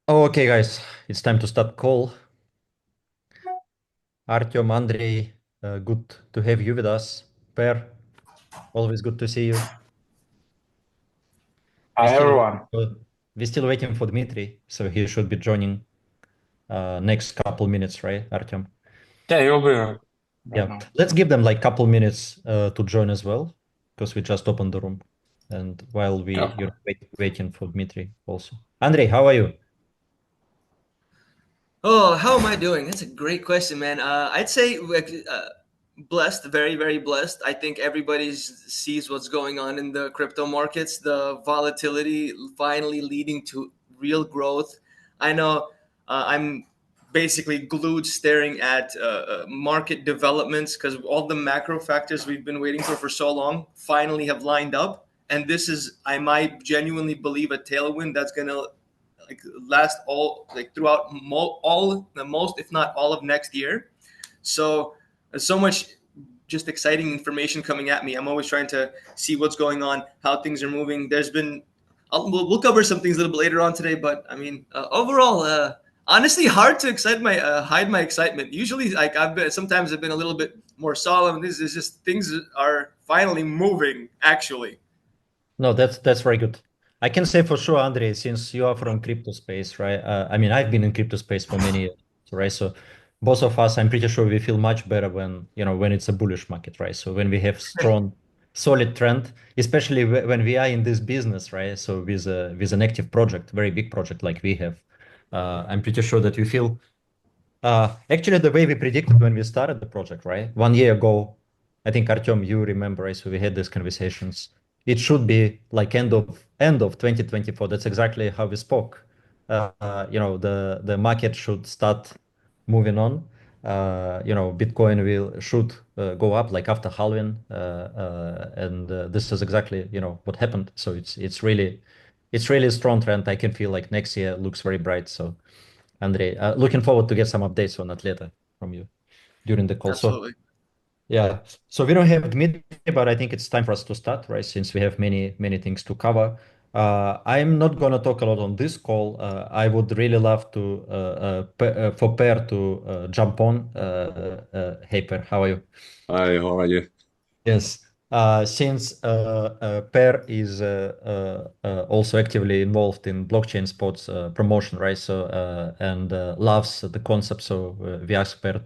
Oh, okay, guys, it's time to start call. Artyom, Andrei, good to have you with us. Per, always good to see you. We Hi still everyone. we still waiting for Dmitry, so he should be joining next couple minutes, right, Artyom? Yeah, you'll be right Yeah, now. let's give them like couple minutes to join as well, because we just opened the room, and while Yeah, we of you're course. waiting for Dmitry also. Andrei, how are you? Oh, how am I doing? That's a great question, man. I'd say like, blessed, very, very blessed. I think everybody sees what's going on in the crypto markets, the volatility finally leading to real growth. I know I'm basically glued staring at market developments because all the macro factors we've been waiting for so long finally have lined up. And this is, I might genuinely believe, a tailwind that's going to like last all like throughout all the most if not all of next year. So there's so much just exciting information coming at me. I'm always trying to see what's going on, how things are moving. There's been we'll cover some things a little bit later on today, but I mean overall honestly hard to hide my excitement. Usually like I've been a little bit more solemn. This is just things are finally moving actually. No, that's very good. I can say for sure, Andre, since you are from crypto space, right? I mean, I've been in crypto space for many years, right? So both of us, I'm pretty sure we feel much better when, when it's a bullish market, right? So when we have strong, solid trend, especially when we are in this business, right? So with an active project, very big project like we have, I'm pretty sure that you feel actually, the way we predicted when we started the project, right? 1 year ago, I think Artyom, you remember, right? So we had these conversations. It should be like end of 2024. That's exactly how we spoke. The market should start moving on. Bitcoin will should go up like after Halloween, and this is exactly what happened. So it's really a strong trend. I can feel like next year looks very bright. So. Andrei, looking forward to get some updates on Atleta from you during the call. So Absolutely. yeah, so we don't have Dmitry, but I think it's time for us to start, right? Since we have many, many things to cover. I'm not gonna talk a lot on this call. I would really love to for Per to jump on. Hey Per, how are you? Hi, how are you? Yes, since Per is also actively involved in blockchain sports promotion, right? So and loves the concept. So we asked Per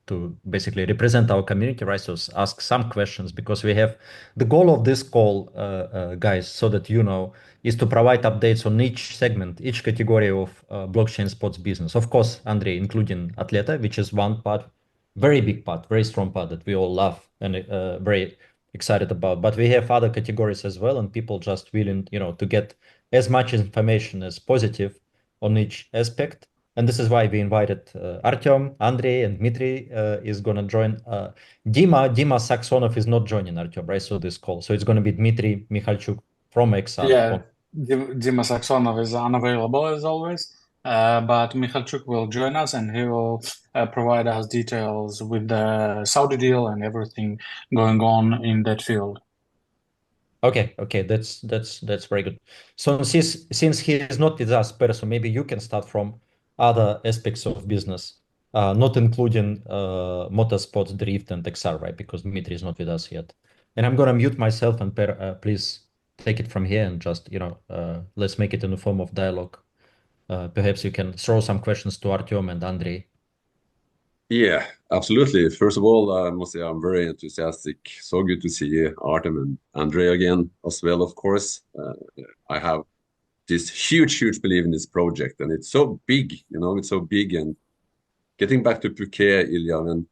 to basically represent our community, right? So ask some questions because we have the goal of this call, guys, so that you know, is to provide updates on each segment, each category of blockchain sports business. Of course, Andrei, including Atleta, which is one part, very big part, very strong part that we all love and very excited about. But we have other categories as well, and people just willing, to get as much information as positive on each aspect. And this is why we invited Artyom, Andrei, and Dmitry is gonna join. Dima Saxonov is not joining Artyom, right? So this call. So it's gonna be Dmitry Mikhalchuk from XR. Yeah, Dima Saxonov is unavailable as always, but Mikhalchuk will join us and he will provide us details with the Saudi deal and everything going on in that field. Okay, that's very good. So since he is not with us, Per, so maybe you can start from other aspects of business, not including motorsports, drift, and XR, right? Because Dmitry is not with us yet. And I'm gonna mute myself, and Per, please take it from here and just let's make it in the form of dialogue. Perhaps you can throw some questions to Artyom and Andrei. Yeah, absolutely. First of all, I must say I'm very enthusiastic. So good to see Artem and Andre again as well, of course. I have this huge, huge belief in this project, and it's so big, it's so big. And getting back to Phuket, Ilya, and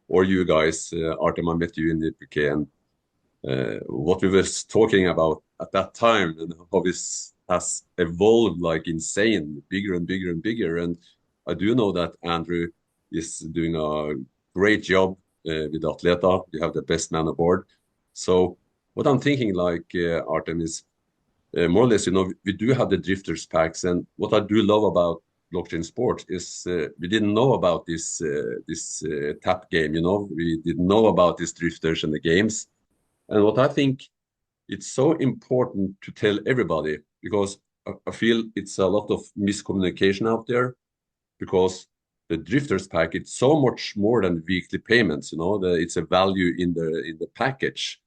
or you guys, Artem, I met you in the Phuket, and what we was talking about at that time, and how this has evolved like insane, bigger and bigger and bigger. And I do know that Andrew is doing a great job with Atleta. You have the best man aboard. So what I'm thinking, like Artem, is more or less, we do have the drifters packs, and what I do love about blockchain sport is we didn't know about this tap game. We didn't know about these drifters and the games. And what I think it's so important to tell everybody, because I feel it's a lot of miscommunication out there because the drifters pack it's so much more than weekly payments. It's a value in the package,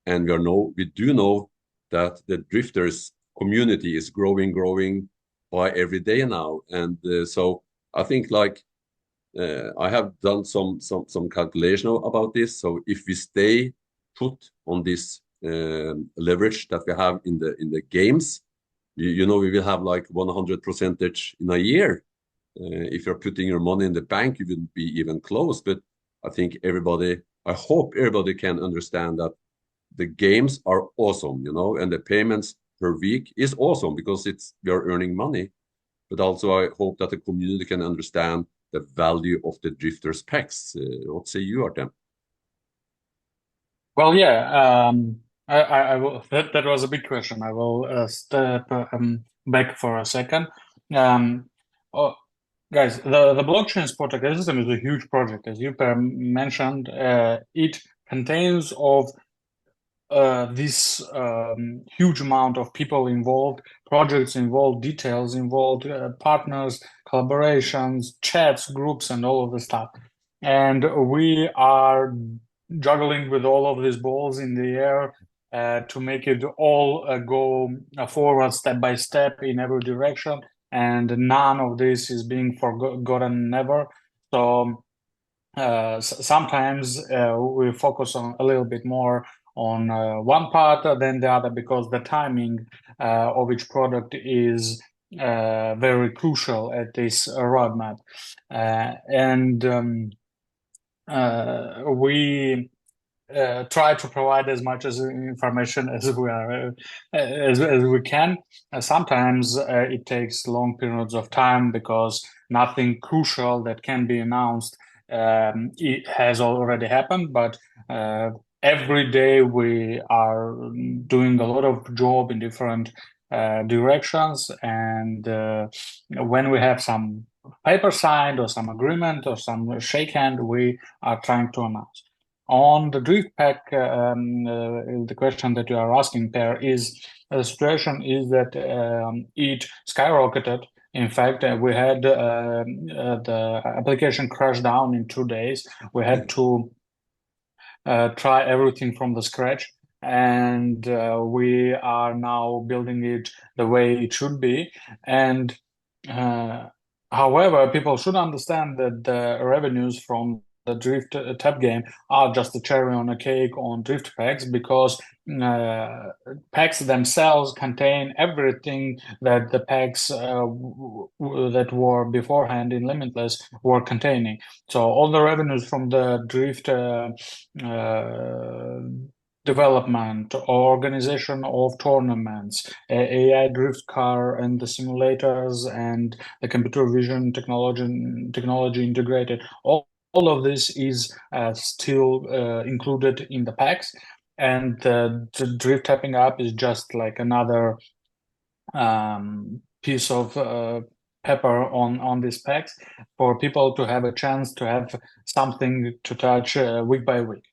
and we do know that the drifters community is growing by every day now, and so I think like I have done some calculation about this. So if we stay put on this leverage that we have in the games, we will have like 100% in a year. If you're putting your money in the bank, you wouldn't be even close. But I hope everybody can understand that the games are awesome, and the payments per week is awesome because we are earning money. But also I hope that the community can understand the value of the drifters packs. What say you, Artem? Well, yeah, I will. That was a big question. I will step back for a second. Oh, guys, the blockchain sport ecosystem is a huge project, as you mentioned. It contains of this huge amount of people involved, projects involved, details involved, partners, collaborations, chats, groups, and all of the stuff. And we are juggling with all of these balls in the air to make it all go forward step by step in every direction. And none of this is being forgotten never. So sometimes we focus on a little bit more on one part than the other because the timing of each product is very crucial at this roadmap. We try to provide as much information as we can. Sometimes it takes long periods of time because nothing crucial that can be announced it has already happened, but every day we are doing a lot of job in different directions, and when we have some paper signed or some agreement or some shake hand, we are trying to announce. On the drift pack, the question that you are asking, Per, is the situation is that it skyrocketed. In fact, we had the application crash down in 2 days. We had to try everything from the scratch, and we are now building it the way it should be. And however, people should understand that the revenues from the Drift tab game are just a cherry on a cake on Drift packs because packs themselves contain everything that the packs that were beforehand in Limitless were containing. So all the revenues from the Drift development, organization of tournaments, AI drift car and the simulators and the computer vision technology integrated, all of this is still included in the packs, and the drift tapping app is just like another piece of pepper on these packs for people to have a chance to have something to touch week by week.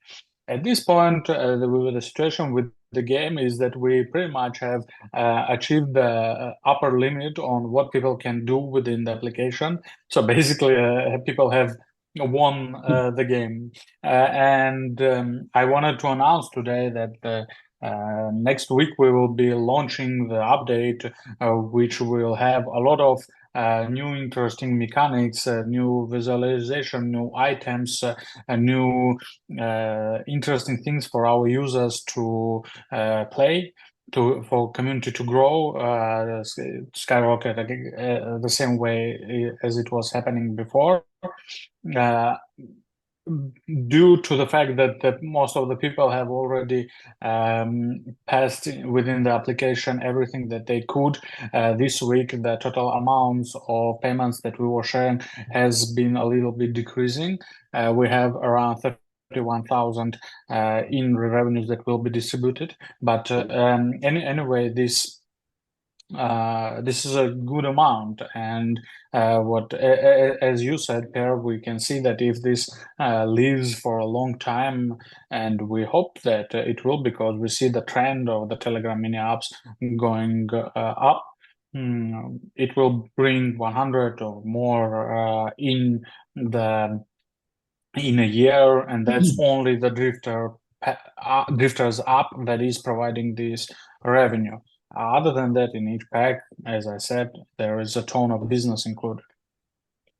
At this point, the situation with the game is that we pretty much have achieved the upper limit on what people can do within the application. So basically, people have won the game. And I wanted to announce today that next week we will be launching the update, which will have a lot of new interesting mechanics, new visualization, new items, new interesting things for our users to play, for community to grow, skyrocket the same way as it was happening before. Due to the fact that most of the people have already passed within the application everything that they could, this week the total amounts of payments that we were sharing has been a little bit decreasing. We have around 31,000 in revenues that will be distributed, but anyway, this is a good amount, and as you said, Per, we can see that if this lives for a long time, and we hope that it will, because we see the trend of the Telegram mini apps going up. it will bring 100 or more in a year, and that's only the drifters app that is providing this revenue. Other than that, in each pack, as I said, there is a ton of business included.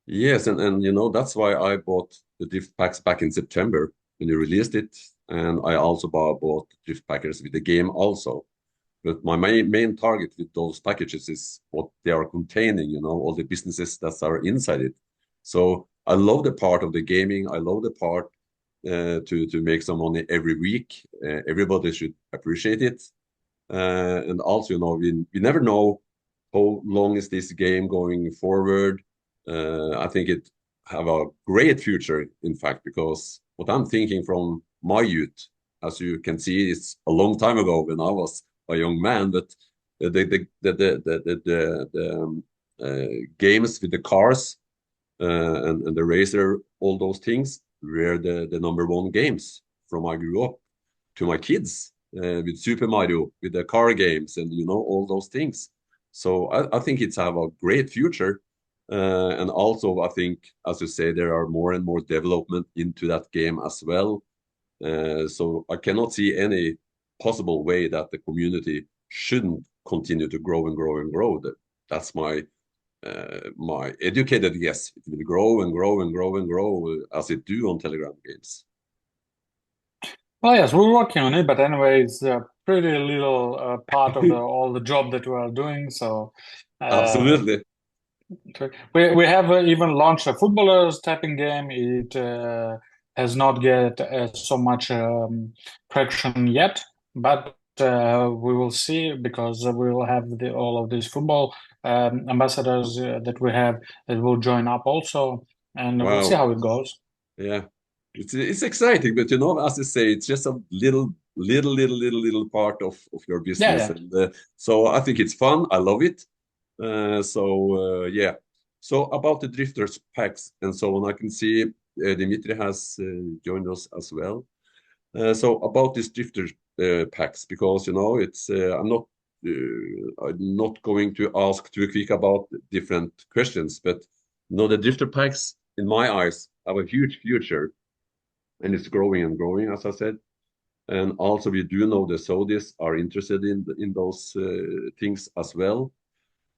Yes, and that's why I bought the drift packs back in September when you released it, and I also bought drift packers with the game also. But my main target with those packages is what they are containing, all the businesses that are inside it. So I love the part of the gaming. I love the part to make some money every week. Everybody should appreciate it. And also, we never know how long is this game going forward. I think it have a great future, in fact, because what I'm thinking from my youth, as you can see, it's a long time ago when I was a young man, but the games with the cars and the racer, all those things were the number one games from I grew up to my kids with Super Mario, with the car games, and all those things. So I think it's have a great future. And also, I think, as you say, there are more and more development into that game as well. So I cannot see any possible way that the community shouldn't continue to grow and grow and grow. That's my educated guess. It will grow and grow and grow and grow as it do on Telegram games. Well, yes, we're working on it, but anyway, it's a pretty little part of all the job that we are doing. So Absolutely. We have even launched a footballers tapping game. It has not get so much traction yet, but we will see, because we will have all of these football ambassadors that we have that will join up also, and we'll see how it goes. Yeah, it's exciting, but as you say, it's just a little part of your business. Yeah. And so I think it's fun. I love it. Yeah. So about the drifters packs and so on, I can see Dimitri has joined us as well. So about these drifters packs, because it's I'm not going to ask too quick about different questions, but the drifter packs in my eyes have a huge future, and it's growing and growing, as I said. And also we do know the Saudis are interested in those things as well.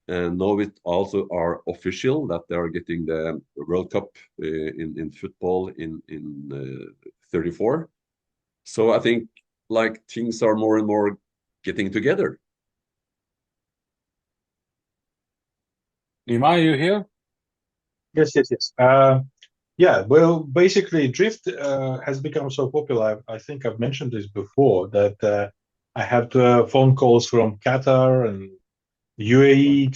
And now it also are official that they are getting the World Cup in football in 34. So I think like things are more and more getting together. Dima, are you here? Yes. Yeah, well, basically, Drift has become so popular. I think I've mentioned this before, that I had phone calls from Qatar and UAE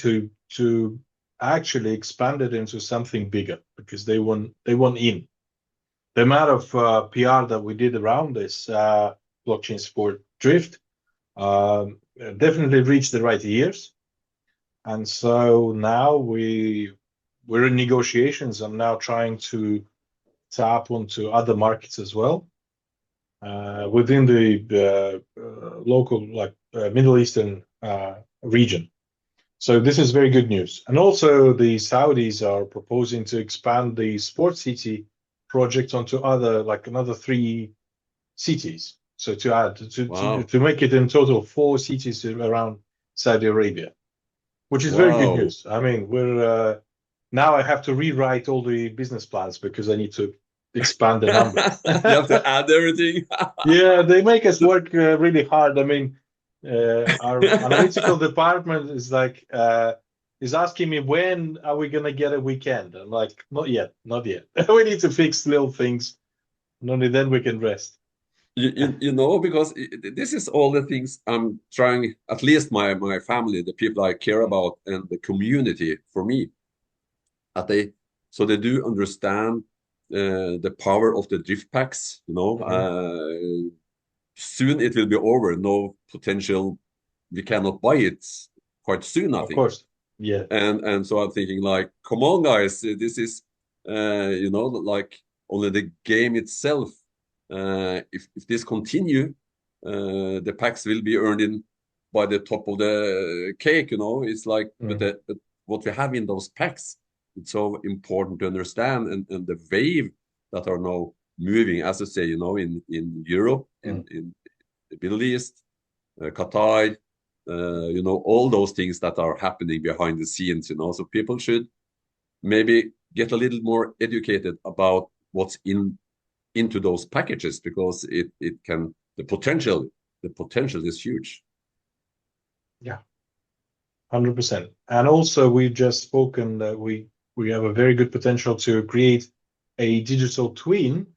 to actually expand it into something bigger, because they want in. The amount of PR that we did around this blockchain sport Drift definitely reached the right ears, and so now we're in negotiations and now trying to tap onto other markets as well within the local, like Middle Eastern region. So this is very good news. And also the Saudis are proposing to expand the Sport City project onto another 3 cities. So to add to make it in total 4 cities around Saudi Arabia, which is very good news. I mean, we're now I have to rewrite all the business plans because I need to expand the numbers. You have to add everything. Yeah, they make us work really hard. I mean, our analytical department is asking me, when are we gonna get a weekend? I'm like, not yet. We need to fix little things, and only then we can rest. Because this is all the things I'm trying, at least my family, the people I care about, and the community for me, so they do understand the power of the drift packs. Soon it will be over. No potential. We cannot buy it quite soon, I think. Of course, yeah. And so I'm thinking, like, come on, guys, this is like only the game itself. If this continue, the packs will be earned in by the top of the cake, you know. It's like, Mm. but what we have in those packs, it's so important to understand, and the wave that are now moving, as I say, you know, in Europe, in the Middle East, Qatar, you know, all those things that are happening behind the scenes, you know. So people should maybe get a little more educated about what's into those packages, because it can, the potential is huge. Yeah, 100%. And also, we've just spoken that we have a very good potential to create a digital twin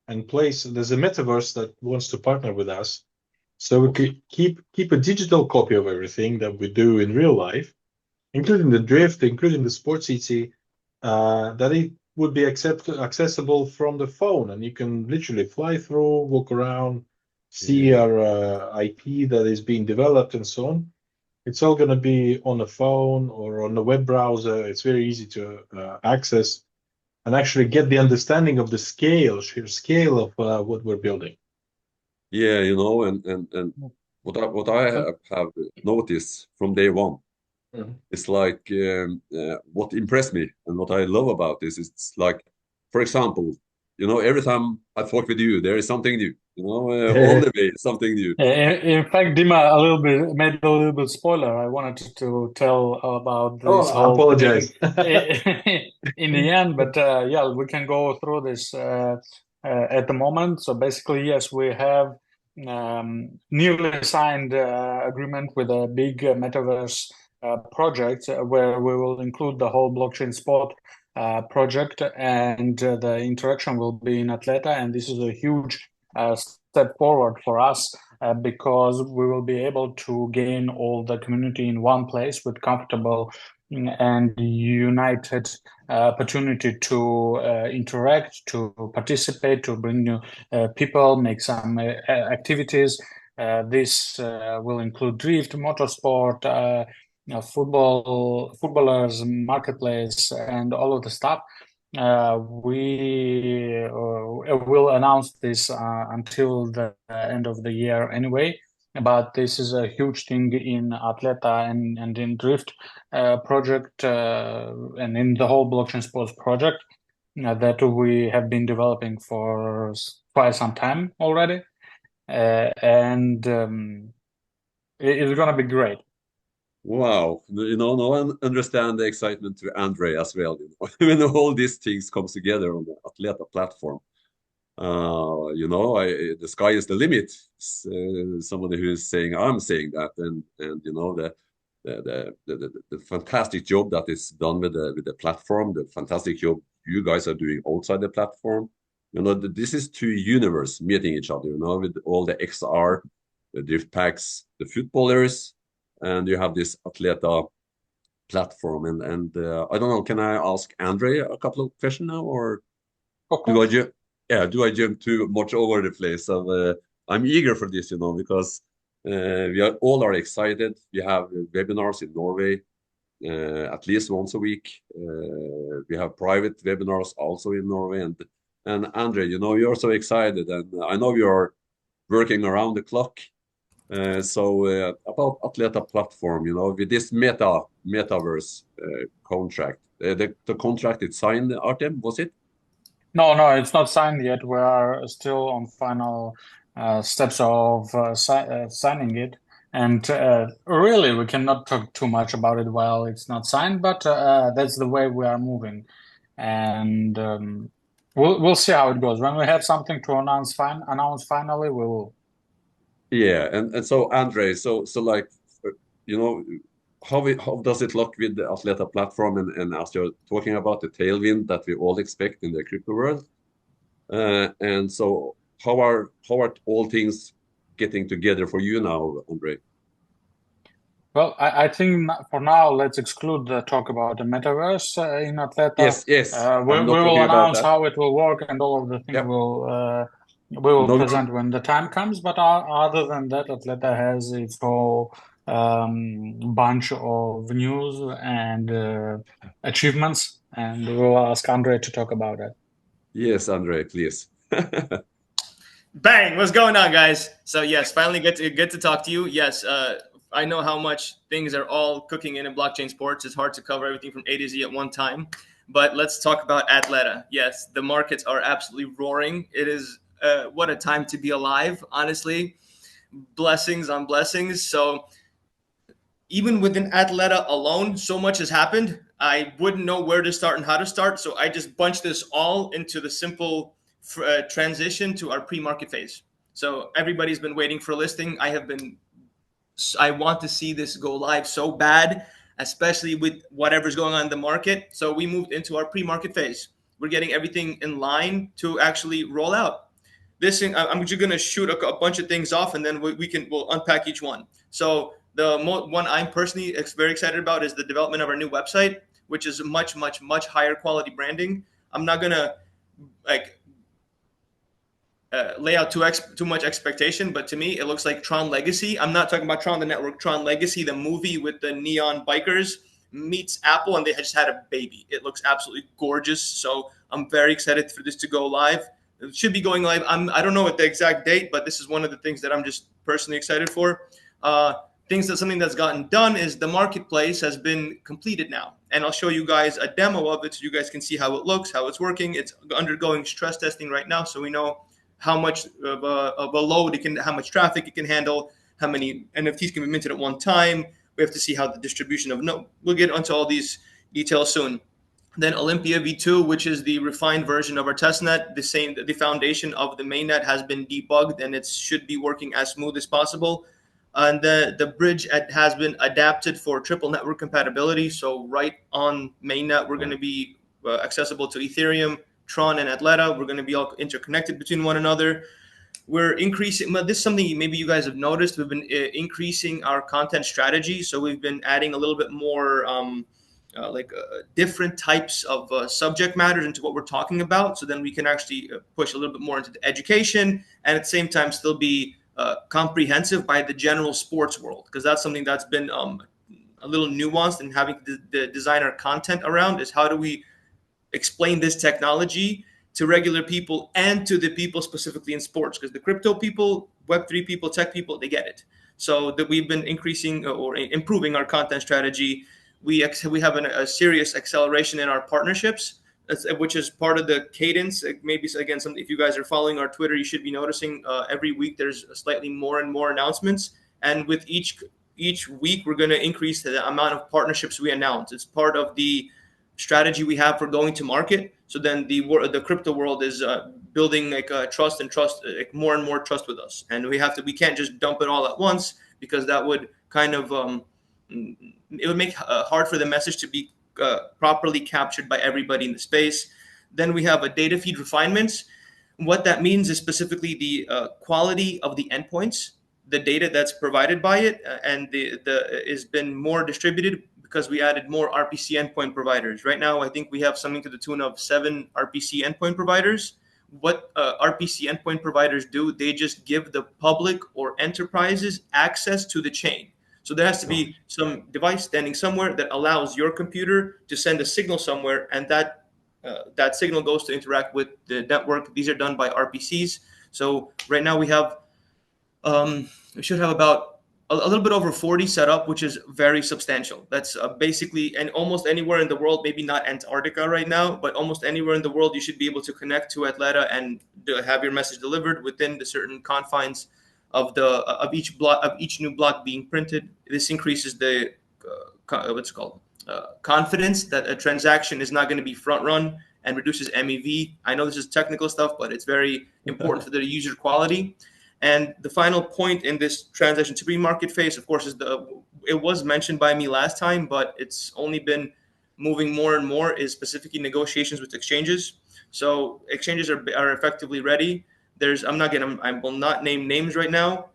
and place. There's a metaverse that wants to partner with us, so we could keep a digital copy of everything that we do in real life, including the drift, including the sports city, that it would be accessible from the phone, and you can literally fly through, walk around, see our IP that is being developed and so on. It's all going to be on the phone or on the web browser. It's very easy to access and actually get the understanding of the sheer scale of what we're building. Yeah, you know, and what I have noticed from day one, it's like what impressed me and what I love about this is, it's like, for example, you know, every time I talk with you, there is something new, you know, all the way something new. In fact, Dima, made a little bit spoiler. I wanted to tell about this I whole apologize. in the end, but yeah, we can go through this at the moment. So basically, yes, we have newly signed agreement with a big metaverse project where we will include the whole blockchain sport project, and the interaction will be in Atleta, and this is a huge step forward for us because we will be able to gain all the community in one place with comfortable and united opportunity to interact, to participate, to bring new people, make some activities. This will include drift, motorsport, footballers, marketplace, and all of the stuff. We will announce this until the end of the year anyway, but this is a huge thing in Atleta and in Drift project and in the whole blockchain sports project that we have been developing for quite some time already, and it's gonna be great. Wow, you know, no one understand the excitement to Andre as well, you know, when all these things comes together on the Atleta platform. You know, the sky is the limit. Somebody who is saying, I'm saying that, and you know, the fantastic job that is done with the platform, the fantastic job you guys are doing outside the platform. You know, this is two universe meeting each other, you know, with all the XR, the drift packs, the footballers, and you have this Atleta platform. And I don't know, can I ask Andre a couple of questions now, or do I jump too much over the place? So, I'm eager for this, you know, because we all are excited. We have webinars in Norway at least once a week. We have private webinars also in Norway. And Andre, you know, you're so excited, and I know you're working around the clock. So about Atleta platform, you know, with this metaverse contract, the contract is signed, Artem, was it? No, it's not signed yet. We are still on final steps of signing it. And really, we cannot talk too much about it while it's not signed, but that's the way we are moving. And we'll see how it goes. When we have something to announce finally, we will. Yeah, and so Andre, so like, you know, how does it look with the Atleta platform, and as you're talking about the tailwind that we all expect in the crypto world, and so how are all things getting together for you now, Andre? Well, I think for now, let's exclude the talk about the metaverse in Atleta. Yes. We will announce how it will work, and all of the things we will present when the time comes. But other than that, Atleta has its whole bunch of news and achievements, and we'll ask Andre to talk about it. Yes, Andre, please. Bang! What's going on, guys? So yes, finally get to talk to you. Yes, I know how much things are all cooking in blockchain sports. It's hard to cover everything from A to Z at one time. But let's talk about Athleta. Yes, the markets are absolutely roaring. It is what a time to be alive, honestly. Blessings on blessings. So even within Athleta alone, so much has happened. I wouldn't know where to start and how to start. So I just bunched this all into the simple transition to our pre-market phase. So everybody's been waiting for a listing. I want to see this go live so bad, especially with whatever's going on in the market. So we moved into our pre-market phase. We're getting everything in line to actually roll out. This thing, I'm just going to shoot a bunch of things off, and then we'll unpack each one. So the one I'm personally very excited about is the development of our new website, which is much, much, much higher quality branding. I'm not going to lay out too much expectation, but to me, it looks like Tron Legacy. I'm not talking about Tron the Network, Tron Legacy, the movie with the neon bikers meets Apple, and they just had a baby. It looks absolutely gorgeous. So I'm very excited for this to go live. It should be going live. I don't know what the exact date, but this is one of the things that I'm just personally excited for. Something that's gotten done is the marketplace has been completed now. And I'll show you guys a demo of it so you guys can see how it looks, how it's working. It's undergoing stress testing right now, so we know how much of a load it can, how much traffic it can handle, how many NFTs can be minted at one time. We have to see how the distribution we'll get onto all these details soon. Then Olympia V2, which is the refined version of our testnet, the foundation of the mainnet has been debugged, and it should be working as smooth as possible. And the bridge has been adapted for triple network compatibility. So right on mainnet, we're going to be accessible to Ethereum, Tron, and Athleta. We're going to be all interconnected between one another. We're increasing. This is something maybe you guys have noticed. We've been increasing our content strategy. So we've been adding a little bit more different types of subject matters into what we're talking about. So then we can actually push a little bit more into the education, and at the same time still be comprehensive by the general sports world, because that's something that's been a little nuanced and having to design our content around is how do we explain this technology to regular people and to the people specifically in sports, because the crypto people, Web3 people, tech people, they get it. So that we've been increasing or improving our content strategy. We have a serious acceleration in our partnerships, which is part of the cadence. Maybe again, if you guys are following our Twitter, you should be noticing every week there's slightly more and more announcements, and with each week we're going to increase the amount of partnerships we announce. It's part of the strategy we have for going to market. So then the crypto world is building trust, more and more trust with us, and we can't just dump it all at once, because that would kind of it would make hard for the message to be properly captured by everybody in the space. Then we have a data feed refinements. What that means is specifically the quality of the endpoints, the data that's provided by it, and the has been more distributed because we added more RPC endpoint providers. Right now, I think we have something to the tune of 7 RPC endpoint providers. What RPC endpoint providers do, they just give the public or enterprises access to the chain. So there has to be some device standing somewhere that allows your computer to send a signal somewhere, and that signal goes to interact with the network. These are done by RPCs. So right now we should have about a little bit over 40 set up, which is very substantial. That's basically, and almost anywhere in the world, maybe not Antarctica right now, but almost anywhere in the world, you should be able to connect to Athleta and have your message delivered within the certain confines of each new block being printed. This increases the confidence that a transaction is not going to be front run, and reduces MEV. I know this is technical stuff, but it's very important for the user quality. And the final point in this transition to pre-market phase, of course, it was mentioned by me last time, but it's only been moving more and more, is specifically negotiations with exchanges. So exchanges are effectively ready. I will not name names right now.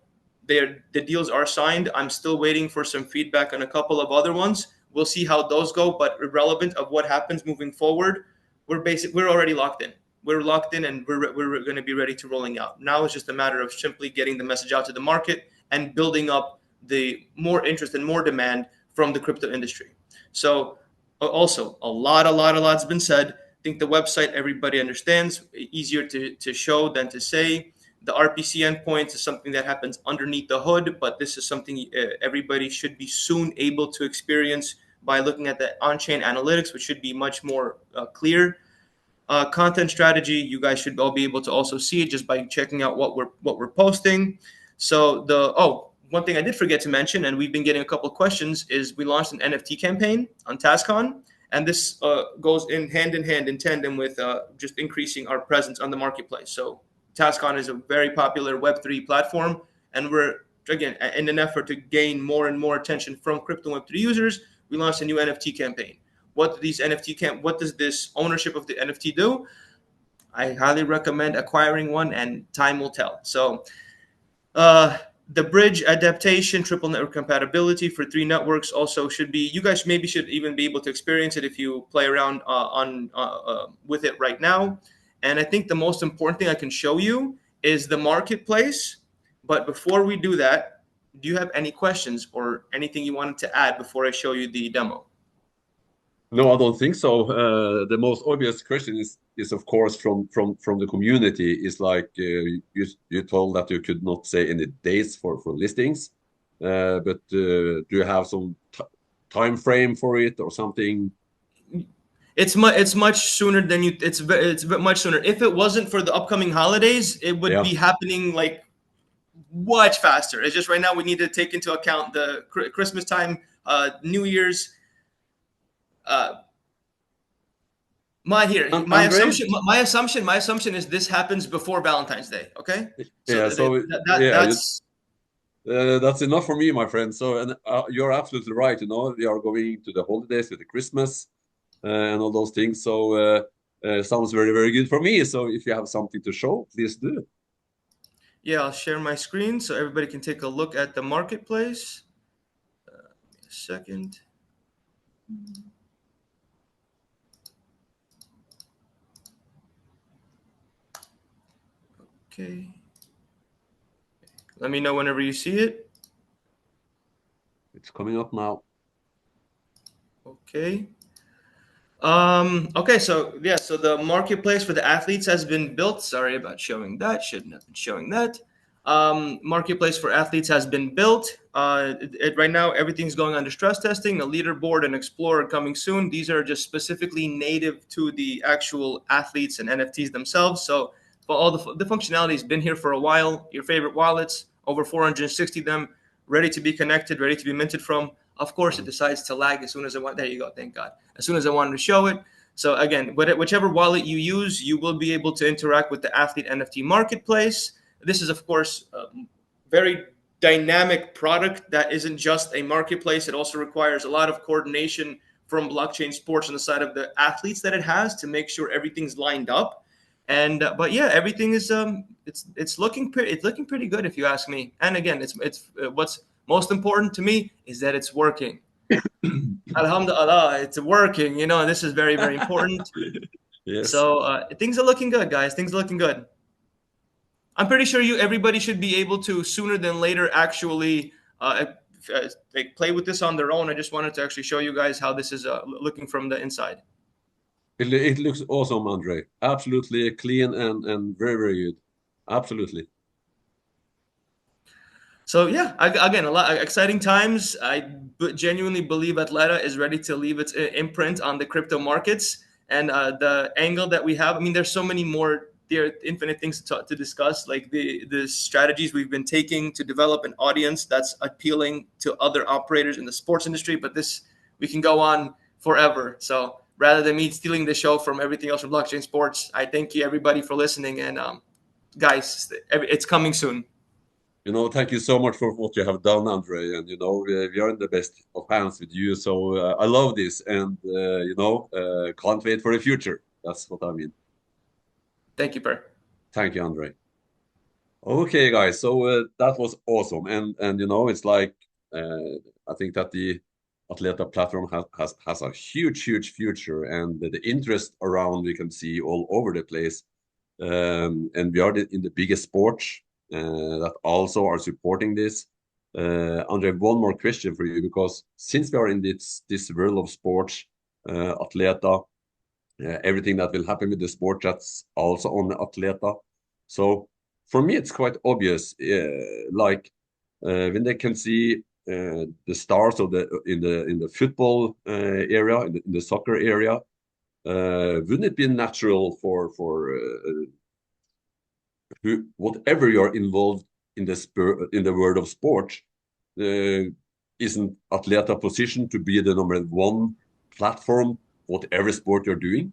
The deals are signed. I'm still waiting for some feedback on a couple of other ones. We'll see how those go, but irrelevant of what happens moving forward, we're already locked in. We're locked in, and we're going to be ready to rolling out. Now it's just a matter of simply getting the message out to the market and building up the more interest and more demand from the crypto industry. So also a lot's been said. I think the website, everybody understands, easier to show than to say. The RPC endpoints is something that happens underneath the hood, but this is something everybody should be soon able to experience by looking at the on-chain analytics, which should be much more clear. Content strategy, you guys should all be able to also see it just by checking out what we're posting. So one thing I did forget to mention, and we've been getting a couple of questions, is we launched an NFT campaign on TaskCon, and this goes hand in hand in tandem with just increasing our presence on the marketplace. So TaskCon is a very popular Web3 platform, and we're, again, in an effort to gain more and more attention from crypto Web3 users, we launched a new NFT campaign. What does this ownership of the NFT do? I highly recommend acquiring one, and time will tell. So the bridge adaptation, triple network compatibility for 3 networks also should be, you guys maybe should even be able to experience it if you play around with it right now. And I think the most important thing I can show you is the marketplace. But before we do that, do you have any questions or anything you wanted to add before I show you the demo? No, I don't think so. The most obvious question is of course from the community is like you told that you could not say any dates for listings, but do you have some time frame for it or something? It's much sooner than you. It's much sooner. If it wasn't for the upcoming holidays, it would be happening like much faster. It's just right now we need to take into account the Christmas time, New Year's. My assumption is this happens before Valentine's Day. Okay. That's enough for me, my friend. So, and you're absolutely right. You know, we are going to the holidays with the Christmas and all those things. So, sounds very, very good for me. So, if you have something to show, please do. Yeah, I'll share my screen so everybody can take a look at the marketplace. A second. Okay. Let me know whenever you see it. It's coming up now. Okay. Okay, so the marketplace for the athletes has been built. Sorry about showing that. Shouldn't have been showing that. Marketplace for athletes has been built. Right now, everything's going under stress testing. A leaderboard and Explorer coming soon. These are just specifically native to the actual athletes and NFTs themselves. So all the functionality has been here for a while. Your favorite wallets, over 460 of them, ready to be connected, ready to be minted from. Of course, it decides to lag as soon as I want. There you go. Thank God. As soon as I wanted to show it. So again, whichever wallet you use, you will be able to interact with the athlete NFT marketplace. This is, of course, a very dynamic product that isn't just a marketplace. It also requires a lot of coordination from Blockchain Sports on the side of the athletes that it has to make sure everything's lined up. And but yeah, everything is it's looking pretty good if you ask me. And again, it's what's most important to me is that it's working. Alhamdulillah, it's working. You know, this is very, very important. Yes. So things are looking good, guys. Things are looking good. I'm pretty sure everybody should be able to sooner than later actually play with this on their own. I just wanted to actually show you guys how this is looking from the inside. It looks awesome, Andre. Absolutely clean and very, very good. Absolutely. So yeah, again, a lot exciting times. I genuinely believe Atleta is ready to leave its imprint on the crypto markets, and the angle that we have. I mean, there's so many more. There are infinite things to discuss, like the strategies we've been taking to develop an audience that's appealing to other operators in the sports industry. But this, we can go on forever. So rather than me stealing the show from everything else from Blockchain Sports, I thank you everybody for listening. And guys, it's coming soon. You know, thank you so much for what you have done, Andre. And, you know, we are in the best of hands with you. So I love this and, you know, can't wait for the future. That's what I mean. Thank you, Per. Thank you, Andre. Okay, guys. So that was awesome. And you know, it's like, I think that the Atleta platform has a huge future, and the interest around we can see all over the place. And we are in the biggest sports that also are supporting this. Andre, one more question for you, because since we are in this world of sports, Atleta, everything that will happen with the sport, that's also on Atleta. So for me, it's quite obvious. Like when they can see the stars of the in the football area, in the soccer area, wouldn't it be natural for whatever you're involved in the world of sport, isn't Atleta positioned to be the number one platform, whatever sport you're doing?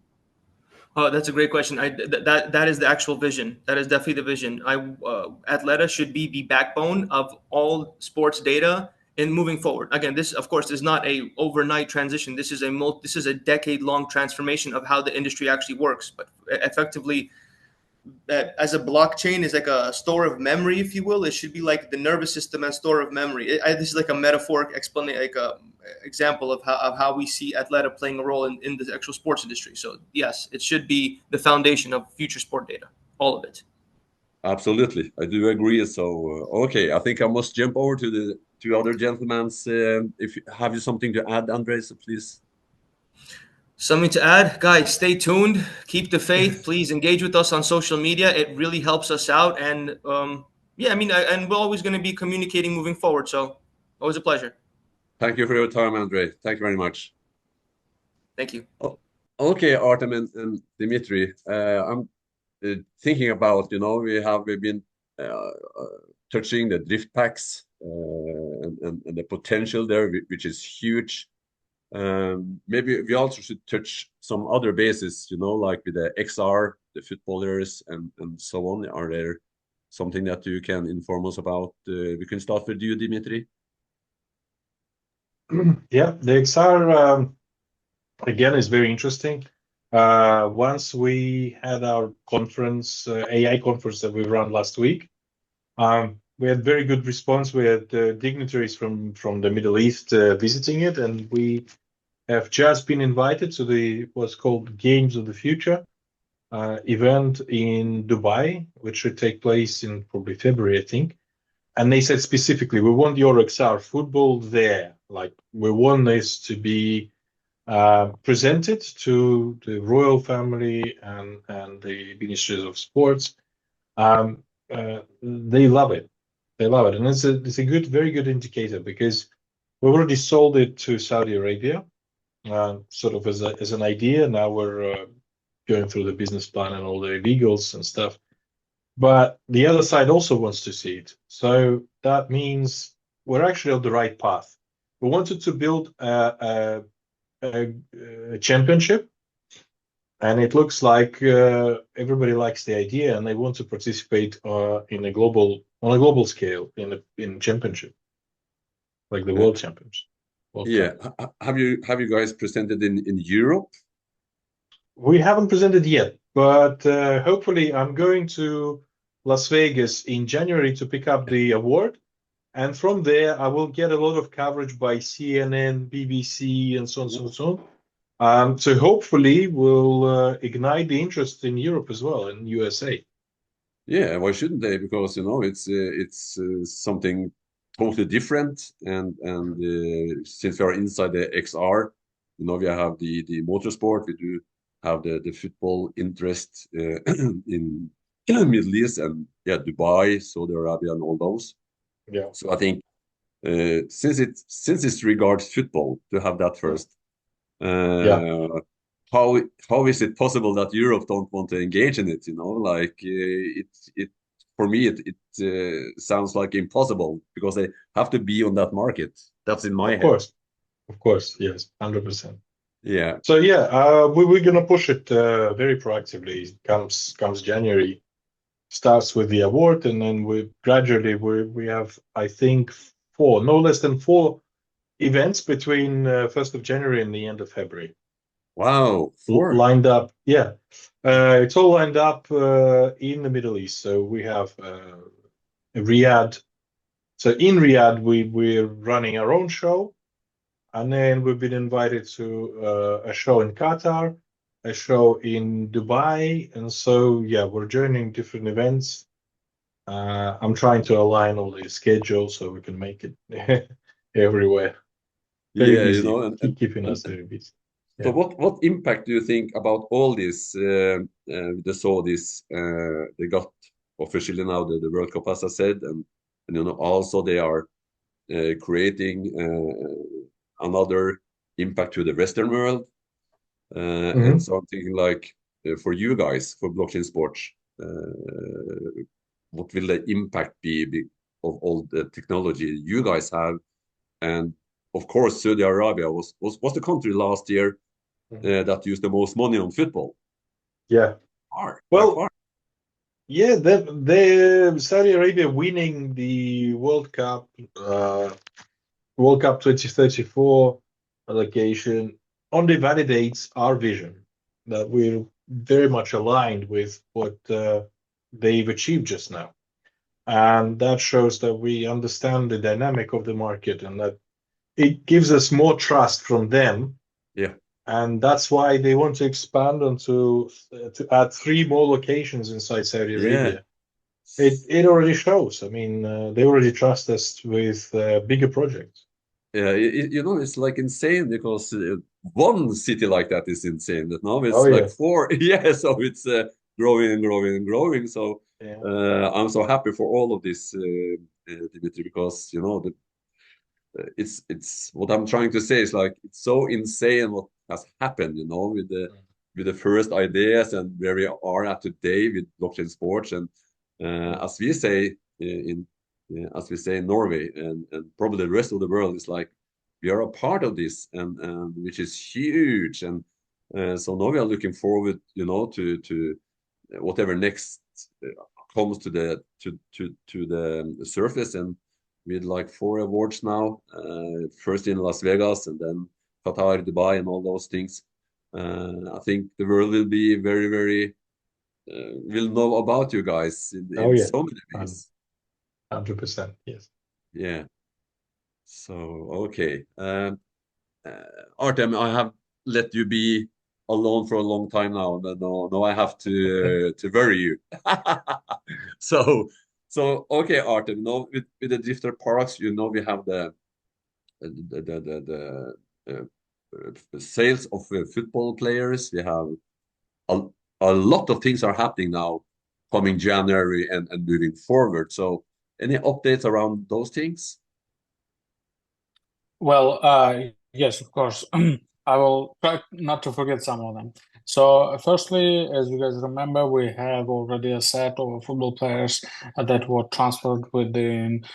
Oh, that's a great question. That is the actual vision. That is definitely the vision. Athleta should be the backbone of all sports data in moving forward. Again, this of course is not a overnight transition. This is a decade long transformation of how the industry actually works. But effectively, as a blockchain is like a store of memory, if you will. It should be like the nervous system and store of memory. This is like a metaphoric explanation, like a example of how we see Atleta playing a role in the actual sports industry. So yes, it should be the foundation of future sport data, all of it. Absolutely, I do agree. So okay, I think I must jump over to the two other gentlemen. If you have something to add, Andres, please. Something to add, guys, stay tuned, keep the faith, please engage with us on social media. It really helps us out. And yeah, I mean, and we're always going to be communicating moving forward. So always a pleasure. Thank you for your time, Andre. Thank you very much. Thank you. Oh, okay, Artem and Dimitri. I'm thinking about, we've been touching the drift packs and the potential there, which is huge. Maybe we also should touch some other bases, like with the XR, the footballers, and so on. Are there something that you can inform us about? We can start with you, Dimitri. Yeah, the XR again is very interesting. Once we had our conference, AI conference that we ran last week, we had very good response. We had dignitaries from the Middle East visiting it, and we have just been invited to what's called Games of the Future event in Dubai, which should take place in probably February, I think. And they said specifically, we want your XR football there. Like, we want this to be presented to the royal family and the ministries of sports. They love it. They love it. And it's a very good indicator, because we already sold it to Saudi Arabia, sort of as an idea. Now we're going through the business plan and all the legals and stuff. But the other side also wants to see it. So that means we're actually on the right path. We wanted to build a championship, and it looks like everybody likes the idea, and they want to participate on a global scale in championship, like the World Champions. Yeah, have you guys presented in Europe? We haven't presented yet, but hopefully I'm going to Las Vegas in January to pick up the award. And from there, I will get a lot of coverage by CNN, BBC, and so on, so on, so on. So hopefully we'll ignite the interest in Europe as well, in USA. Yeah, why shouldn't they? Because it's something totally different, and since we are inside the XR, we have the motorsport, we do have the football interest in the Middle East, and yeah, Dubai, Saudi Arabia, and all those. Yeah. So I think since it regards football, to have that first. How is it possible that Europe don't want to engage in it? Like it for me it sounds like impossible, because they have to be on that market. That's in my head. Of course, yes, 100%. Yeah. So yeah, we're gonna push it very proactively. Comes January, starts with the award, and then we have, I think, no less than 4 events between 1st of January and the end of February. Wow, 4 lined up. Yeah, it's all lined up in the Middle East. So we have Riyadh. So in Riyadh, we're running our own show, and then we've been invited to a show in Qatar, a show in Dubai, and so yeah, we're joining different events. I'm trying to align all the schedules so we can make it everywhere. Very busy. And keeping us very busy. So what impact do you think about all this the Saudis they got officially now the World Cup, as I said, and also they are creating another impact to the Western world. And so I'm thinking like for you guys, for blockchain sports, what will the impact be of all the technology you guys have? And of course, Saudi Arabia was the country last year that used the most money on football. Yeah. Well, yeah, the Saudi Arabia winning the World Cup 2034 allocation only validates our vision that we're very much aligned with what they've achieved just now. And that shows that we understand the dynamic of the market and that it gives us more trust from them. Yeah. And that's why they want to expand to add 3 more locations inside Saudi Arabia. It already shows. I mean, they already trust us with bigger projects. Yeah, it's like insane because one city like that is insane. That now it's like 4. Yeah, so it's growing and growing and growing. So I'm so happy for all of this, Dimitri, because it's what I'm trying to say is like it's so insane what has happened, with the first ideas and where we are at today with blockchain sports, and as we say in Norway and probably the rest of the world, is like we are a part of this, and which is huge, and so now we are looking forward, to whatever next comes to the surface, and with like 4 awards now, first in Las Vegas and then Qatar, Dubai, and all those things. I think the world will be very, very will know about you guys in so many ways. 100%, yes. Yeah. So okay, Artem, I have let you be alone for a long time now. No, I have to worry you. So okay, Artem. With the different products, we have the sales of football players. We have a lot of things are happening now, coming January and moving forward. So any updates around those things? Well, yes, of course. I will try not to forget some of them. So, firstly, as you guys remember, we have already a set of football players that were transferred within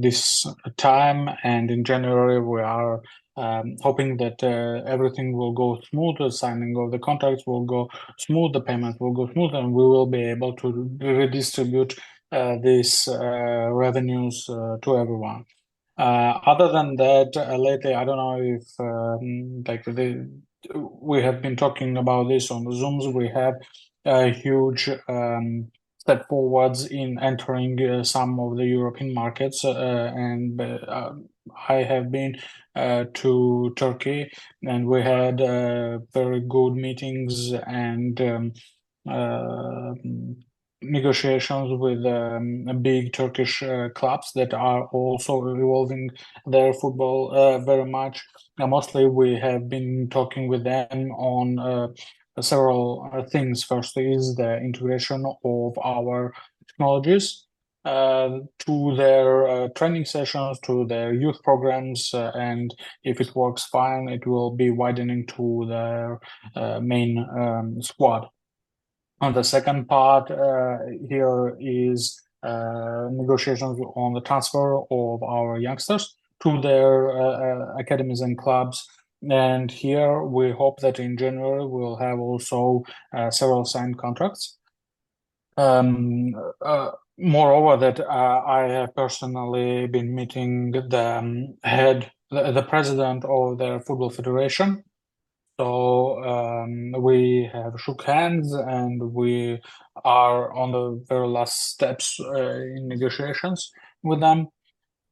this time, and in January we are hoping that everything will go smooth, the signing of the contracts will go smooth, the payments will go smooth, and we will be able to redistribute these revenues to everyone. Other than that, lately, I don't know if we have been talking about this on the Zooms. We have a huge step forwards in entering some of the European markets, and I have been to Turkey, and we had very good meetings and negotiations with big Turkish clubs that are also evolving their football very much. Mostly we have been talking with them on several things. First is the integration of our technologies to their training sessions, to their youth programs, and if it works fine, it will be widening to their main squad. On the second part here is negotiations on the transfer of our youngsters to their academies and clubs. And here we hope that in January we'll have also several signed contracts. Moreover, that I have personally been meeting the president of the Football Federation. So we have shook hands, and we are on the very last steps in negotiations with them.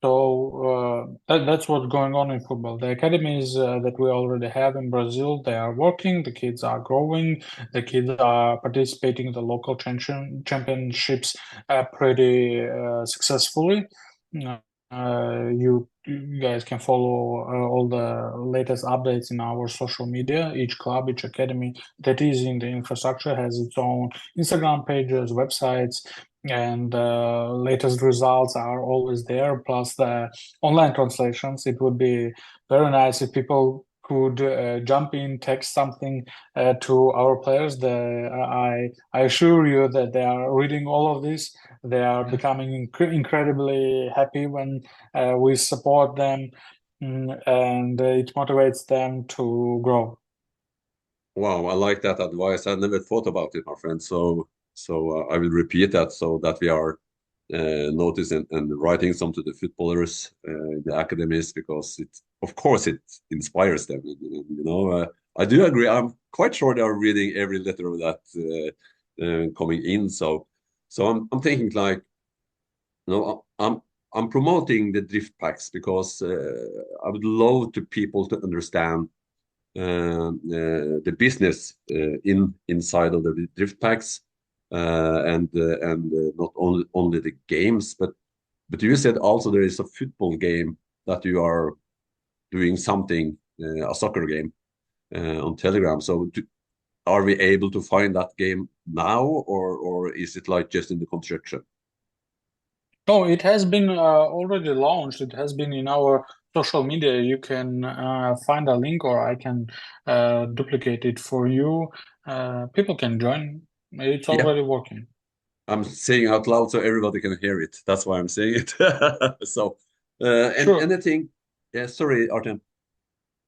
So that's what's going on in football. The academies that we already have in Brazil, they are working. The kids are growing. The kids are participating in the local championships pretty successfully. you guys can follow all the latest updates in our social media. Each club, each academy that is in the infrastructure has its own Instagram pages, websites, and latest results are always there. Plus the online translations. It would be very nice if people could jump in, text something to our players. I assure you that they are reading all of this. They are becoming incredibly happy when we support them, and it motivates them to grow. Wow, I like that advice. I never thought about it, my friend. So I will repeat that so that we are noticing and writing some to the footballers in the academies, because of course, it inspires them. I do agree. I'm quite sure they are reading every letter of that coming in. So I'm thinking like, I'm promoting the drift packs because I would love to people to understand the business inside of the drift packs, and not only the games, but you said also there is a football game that you are doing something, a soccer game on Telegram. So are we able to find that game now, or is it like just in the construction? No, it has been already launched. It has been in our social media. You can find a link, or I can duplicate it for you. People can join. It's Yeah, already working. I'm saying out loud so everybody can hear it. That's why I'm saying it. So, and Sure. anything? Yeah, sorry, Artem.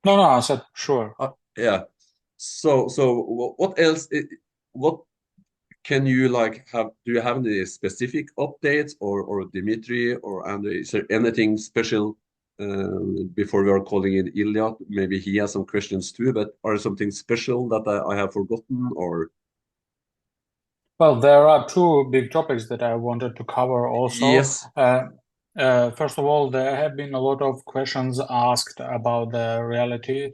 No, I said sure. Yeah. So what else? What can you like have? Do you have any specific updates, or Dimitri or Andrei? Is there anything special before we are calling in Ilya? Maybe he has some questions too, but are there something special that I have forgotten, or? Well, there are two big topics that I wanted to cover also. Yes. First of all, there have been a lot of questions asked about the reality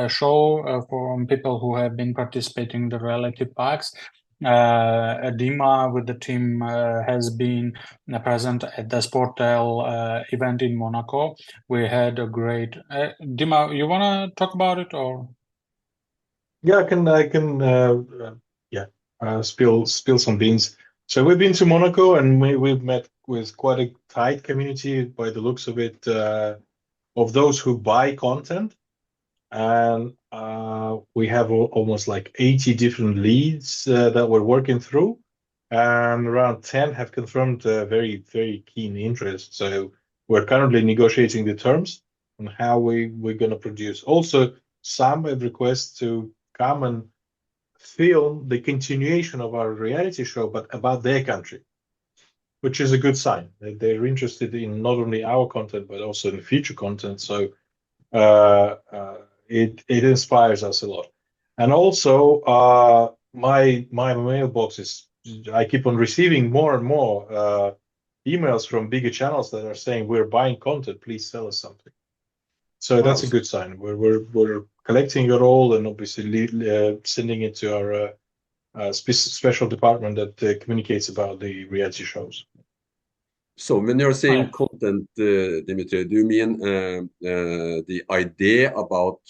show from people who have been participating in the reality packs. Dima with the team has been present at the Sportel event in Monaco. We had a great. Dima, you want to talk about it, or? Yeah, I can spill some beans. So we've been to Monaco, and we've met with quite a tight community by the looks of it, of those who buy content. And we have almost like 80 different leads that we're working through, and around 10 have confirmed very, very keen interest. So we're currently negotiating the terms on how we're going to produce. Also, some have requests to come and film the continuation of our reality show, but about their country, which is a good sign. They're interested in not only our content, but also in future content. So it inspires us a lot. And also, my mailbox is, I keep on receiving more and more emails from bigger channels that are saying, we're buying content, please sell us something. So that's a good sign. We're collecting it all, and obviously sending it to our special department that communicates about the reality shows. So when you're saying content, Dimitri, do you mean the idea about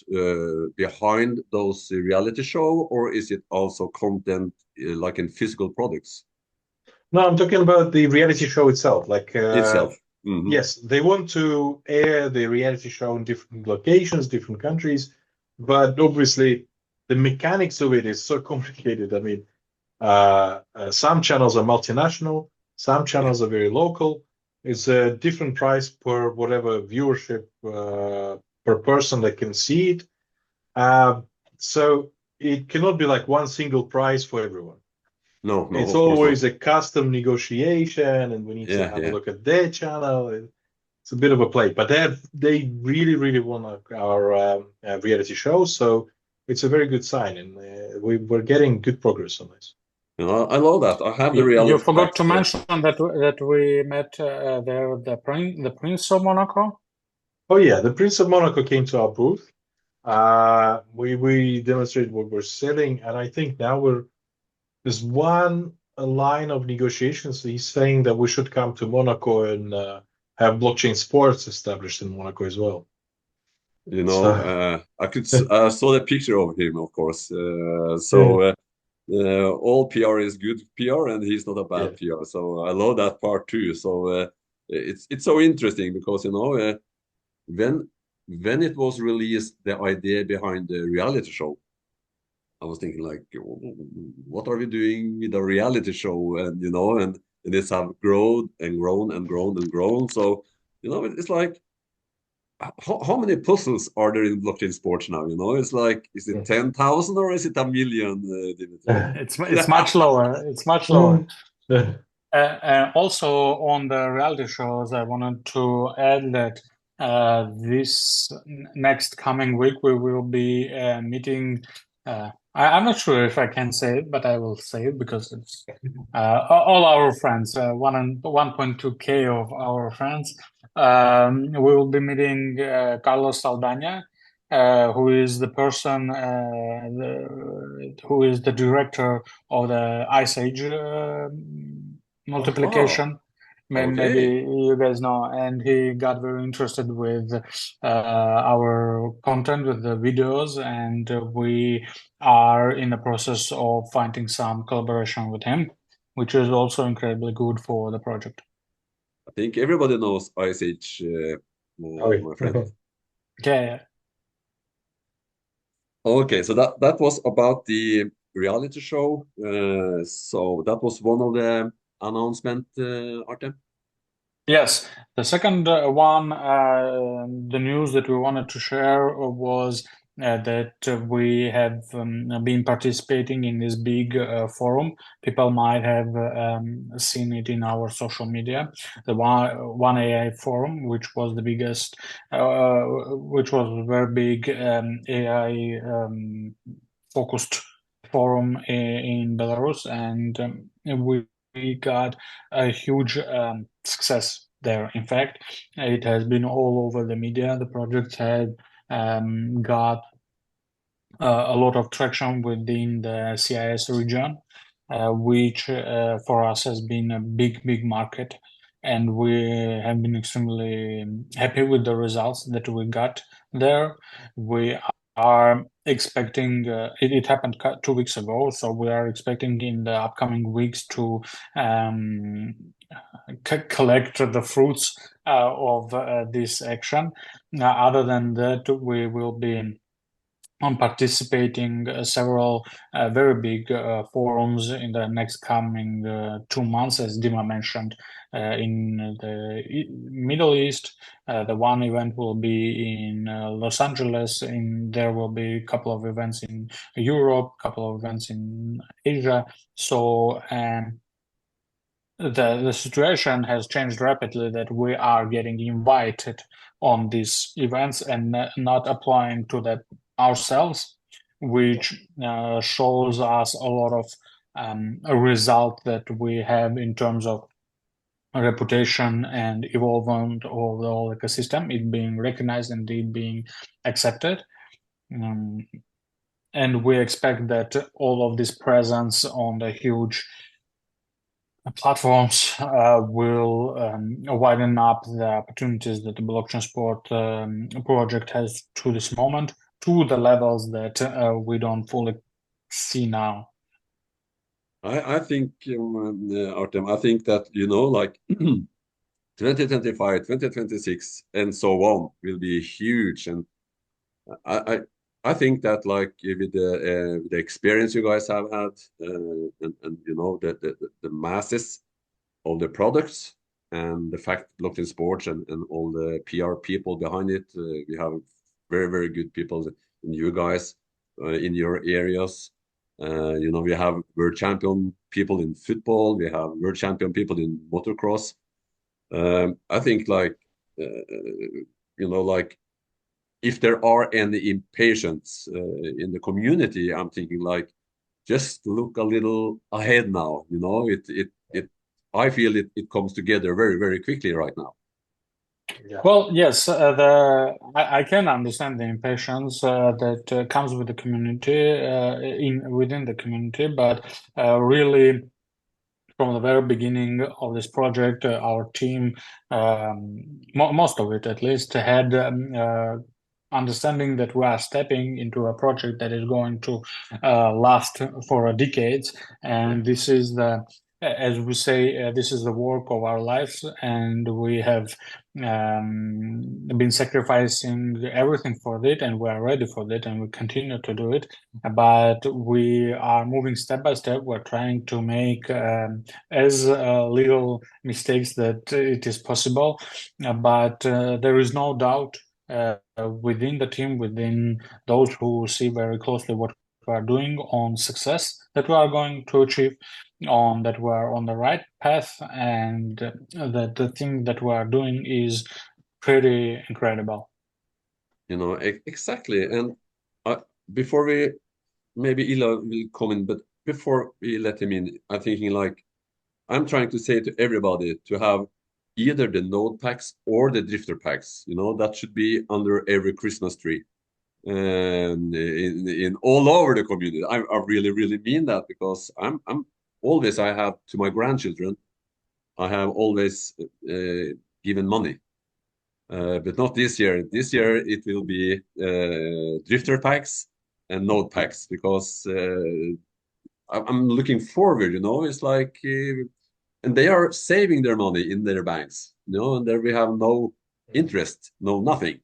behind those reality show, or is it also content like in physical products? No, I'm talking about the reality show itself. Itself. Mm-hmm. Yes, they want to air the reality show in different locations, different countries, but obviously the mechanics of it is so complicated. I mean, some channels are multinational, some channels are very local. It's a different price per whatever viewership per person that can see it. So it cannot be like one single price for everyone. No, it's always a custom negotiation, and we need to have a look at their channel. It's a bit of a play, but they really, really want our reality show, so it's a very good sign, and we're getting good progress on this. I love that. I have the reality. You forgot to mention that we met there the Prince of Monaco. Oh yeah, the Prince of Monaco came to our booth. We demonstrated what we're selling, and I think now there's one line of negotiations. He's saying that we should come to Monaco and have blockchain sports established in Monaco as well. You know, I saw the picture of him, of course. All PR is good PR, and he's not a bad PR. So I love that part too. So it's so interesting because when it was released, the idea behind the reality show, I was thinking like, what are we doing with a reality show? And and it's have grown and grown and grown and grown. So it's like, how many puzzles are there in blockchain sports now? It's like, is it 10,000 or is it 1,000,000, Dimitri? It's much lower. It's much lower. Also on the reality shows, I wanted to add that this next coming week we will be meeting. I'm not sure if I can say it, but I will say it because it's all our friends, 1.2K of our friends. We will be meeting Carlos Saldaña, who is the person who is the director of the Ice Age multiplication. Maybe you guys know, and he got very interested with our content, with the videos, and we are in the process of finding some collaboration with him, which is also incredibly good for the project. I think everybody knows Ice Age, my friend. Yeah. Okay, so that was about the reality show. So that was one of the announcement, Artem. Yes, the second one, the news that we wanted to share was that we have been participating in this big forum. People might have seen it in our social media, the One AI forum, which was the biggest, which was a very big AI focused forum in Belarus, and we got a huge success there. In fact, it has been all over the media. The project had got a lot of traction within the CIS region, which for us has been a big market. And we have been extremely happy with the results that we got there. We are expecting, it happened 2 weeks ago, so we are expecting in the upcoming weeks to collect the fruits of this action. Other than that, we will be participating several very big forums in the next coming 2 months, as Dima mentioned, in the Middle East. The one event will be in Los Angeles. There will be a couple of events in Europe, a couple of events in Asia. So the situation has changed rapidly, that we are getting invited on these events and not applying to that ourselves, which shows us a lot of a result that we have in terms of reputation and evolvement of the whole ecosystem, it being recognized and it being accepted. And we expect that all of this presence on the huge platforms will widen up the opportunities that the blockchain sport project has to this moment, to the levels that we don't fully see now. I think, Artem, I think that, like 2025, 2026, and so on will be huge. And I think that, like, with the experience you guys have had, and the masses of the products, and the fact blockchain sports and all the PR people behind it, we have very, very good people in you guys, in your areas. We have world champion people in football. We have world champion people in motocross. I think, like, like, if there are any impatience in the community, I'm thinking, like, just look a little ahead now. I feel it comes together very, very quickly right now. Yeah. Well, yes, I can understand the impatience that comes with the community, within the community, but really from the very beginning of this project, our team, most of it at least, had understanding that we are stepping into a project that is going to last for decades, and this is as we say, this is the work of our lives, and we have been sacrificing everything for it, and we are ready for it, and we continue to do it. But we are moving step by step. We're trying to make as little mistakes that it is possible, but there is no doubt within the team, within those who see very closely what we are doing, on success that we are going to achieve, on that we are on the right path, and that the thing that we are doing is pretty incredible. Exactly. And before we, maybe Ila will come in, but before we let him in, I'm thinking like, I'm trying to say to everybody to have either the node packs or the drifter packs. That should be under every Christmas tree, and in all over the community. I really, really mean that, because I'm always, I have to my grandchildren, I have always given money, but not this year. This year it will be drifter packs and node packs, because I'm looking forward. It's like. And they are saving their money in their banks, and there we have no interest, no nothing.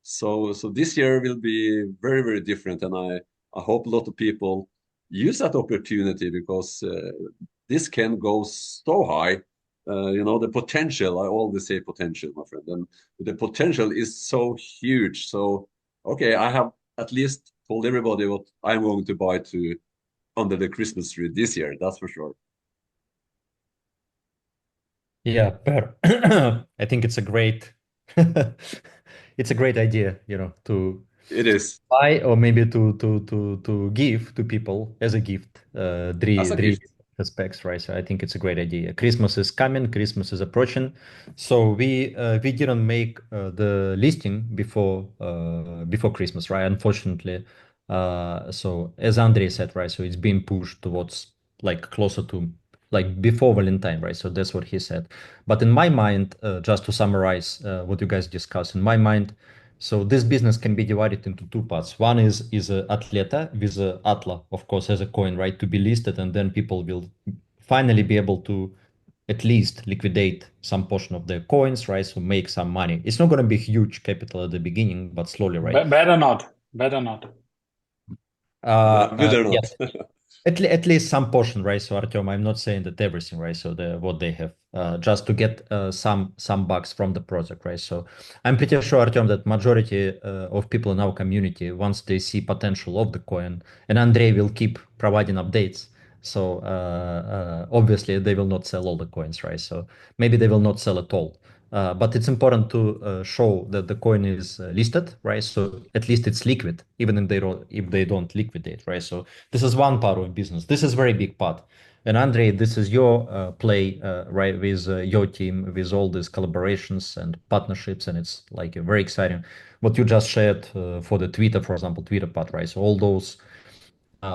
So this year will be very, very different, and I hope a lot of people use that opportunity, because this can go so high. The potential, I always say potential, my friend, and the potential is so huge. So, okay, I have at least told everybody what I'm going to buy to under the Christmas tree this year, that's for sure. Yeah, Per. I think it's a great it's a great idea, to It is. buy, or maybe to give to people as a gift, As a three gift. aspects, right? So I think it's a great idea. Christmas is coming, Christmas is approaching. So we didn't make the listing before Christmas, right? Unfortunately. So as Andrei said, right? So it's being pushed towards like closer to like before Valentine, right? So that's what he said. But in my mind, just to summarize what you guys discussed, in my mind, so this business can be divided into two parts. One is Atleta with Atla, of course, as a coin, right, to be listed, and then people will finally be able to at least liquidate some portion of their coins, right? So make some money. It's not going to be huge capital at the beginning, but slowly, right? Better not. Better not. Better not. Yes. At least some portion, right? So Artyom, I'm not saying that everything, right? So what they have, just to get some bucks from the project, right? So I'm pretty sure, Artyom, that majority of people in our community, once they see potential of the coin, and Andrei will keep providing updates. So obviously they will not sell all the coins, right? So maybe they will not sell at all. But it's important to show that the coin is listed, right? So at least it's liquid, even if they don't liquidate, right? So this is one part of business. This is very big part. And Andrei, this is your play, right, with your team, with all these collaborations and partnerships, and it's like very exciting. What you just shared for the Twitter, for example, Twitter part, right? So all those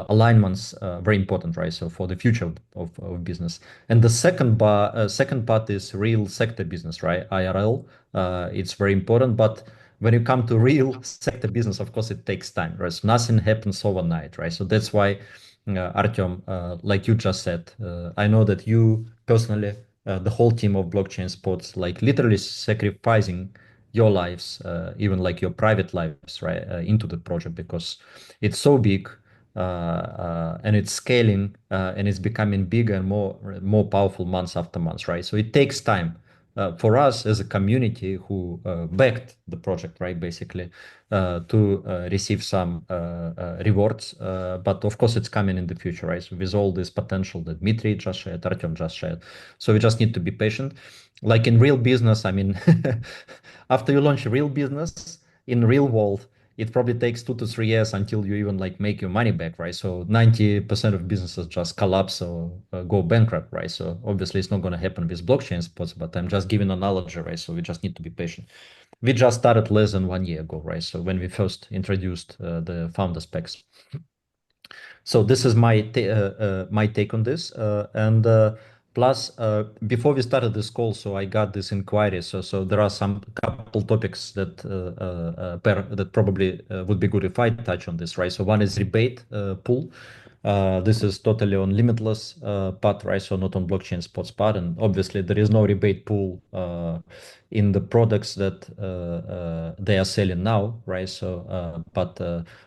alignments very important, right? So for the future of business. And the second part is real sector business, right? IRL. It's very important, but when you come to real sector business, of course, it takes time, right? So nothing happens overnight, right? So that's why, Artyom, like you just said, I know that you personally, the whole team of Blockchain Sports, like literally sacrificing your lives, even like your private lives, right, into the project, because it's so big, and it's scaling, and it's becoming bigger and more powerful months after months, right? So it takes time for us as a community who backed the project, right, basically, to receive some rewards. But of course, it's coming in the future, right? So with all this potential that Dmitry just shared, Artyom just shared. So we just need to be patient. Like in real business, I mean, after you launch a real business in real world, it probably takes 2 to 3 years until you even like make your money back, right? So 90% of businesses just collapse or go bankrupt, right? So obviously it's not going to happen with blockchain spots, but I'm just giving an analogy, right? So we just need to be patient. We just started less than 1 year ago, right? So when we first introduced the founder specs. So this is my take on this, and Plus, before we started this call, so I got this inquiry. So there are some couple topics that probably would be good if I touch on this, right? So one is rebate pool. This is totally on Limitless part, right? So not on blockchain spots part, and obviously there is no rebate pool in the products that they are selling now, right? So, but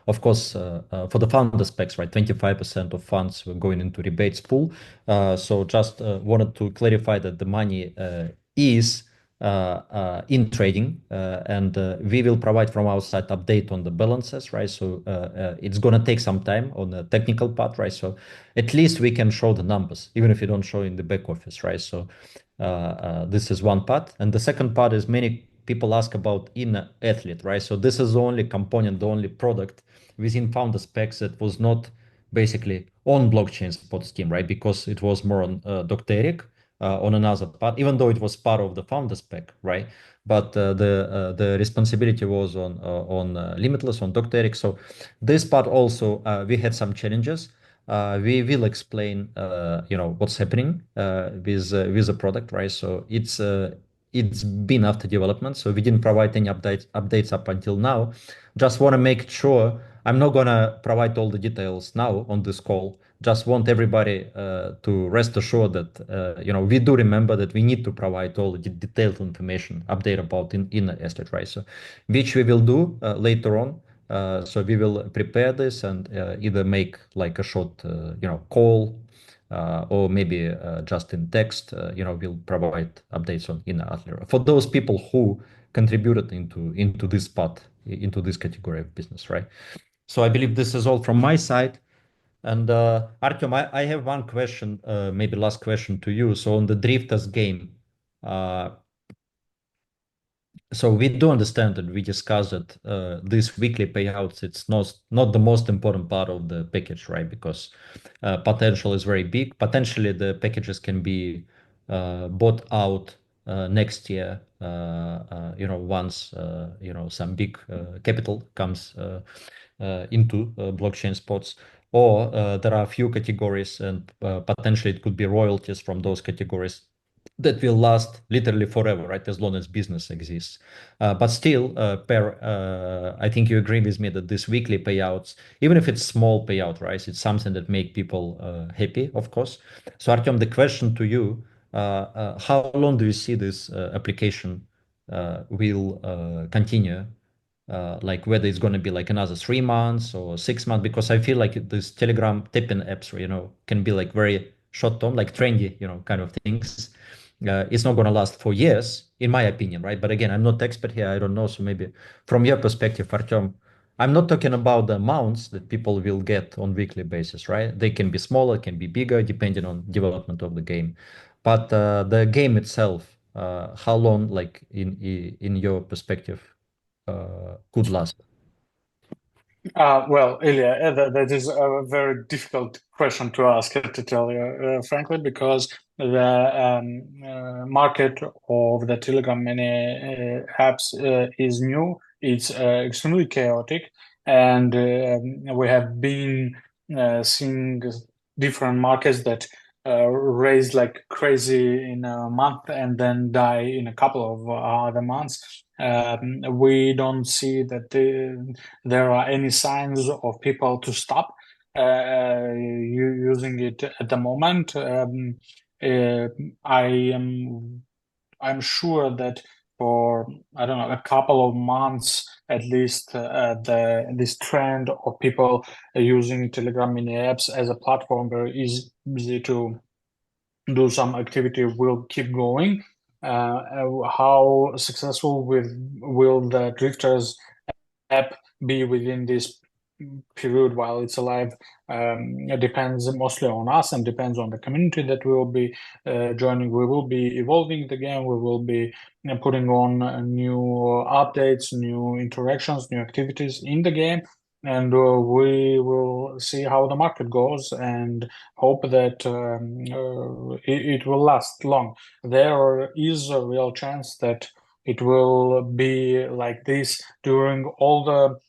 of course, for the founder specs, right, 25% of funds were going into rebates pool. So just wanted to clarify that the money is in trading, and we will provide from our side update on the balances, right? So it's gonna take some time on the technical part, right? So at least we can show the numbers, even if you don't show in the back office, right? So this is one part, and the second part is many people ask about in athlete, right? So this is the only component, the only product within founder specs that was not basically on blockchain spot scheme, right? Because it was more on Dr. Eric on another part, even though it was part of the founder spec, right? But the responsibility was on Limitless, on Dr. Eric. So this part also we had some challenges. We will explain, what's happening with the product, right? So it's been after development, so we didn't provide any updates up until now. Just want to make sure I'm not gonna provide all the details now on this call. Just want everybody to rest assured that we do remember that we need to provide all the detailed information, update about in estate, right? So which we will do later on. So we will prepare this and either make like a short, call, or maybe just in text. We'll provide updates on in Atler for those people who contributed into this part, into this category of business, right? So I believe this is all from my side. And Artyom, I have one question, maybe last question to you. So on the Drifters game, uh, so we do understand that we discussed that these weekly payouts, it's not the most important part of the package, right? Because potential is very big. Potentially, the packages can be bought out next year, once some big capital comes into blockchain spots. Or there are a few categories, and potentially it could be royalties from those categories that will last literally forever, right? As long as business exists. But still, I think you agree with me that these weekly payouts, even if it's small payout, right, it's something that make people happy, of course. So Artyom, the question to you, how long do you see this application will continue? Like whether it's going to be like another 3 months or 6 months, because I feel like this Telegram tipping apps, can be like very short term, like trendy, kind of things. It's not going to last for years, in my opinion, right? But again, I'm not expert here. I don't know. So maybe from your perspective, Artyom, I'm not talking about the amounts that people will get on weekly basis, right? They can be smaller, can be bigger, depending on development of the game. But the game itself, how long, like in your perspective, could last? Well, Ilya, that is a very difficult question to ask, to tell you frankly, because the market of the Telegram mini apps is new. It's extremely chaotic, and we have been seeing different markets that raise like crazy in a month and then die in a couple of other months. We don't see that there are any signs of people to stop using it at the moment. I'm sure that for I don't know a couple of months at least, this trend of people using Telegram mini apps as a platform very easy to do some activity will keep going. How successful will the Drifters app be within this period while it's alive? It depends mostly on us and depends on the community that we will be joining. We will be evolving the game. We will be putting on new updates, new interactions, new activities in the game. And we will see how the market goes and hope that it will last long. There is a real chance that it will be like this during all the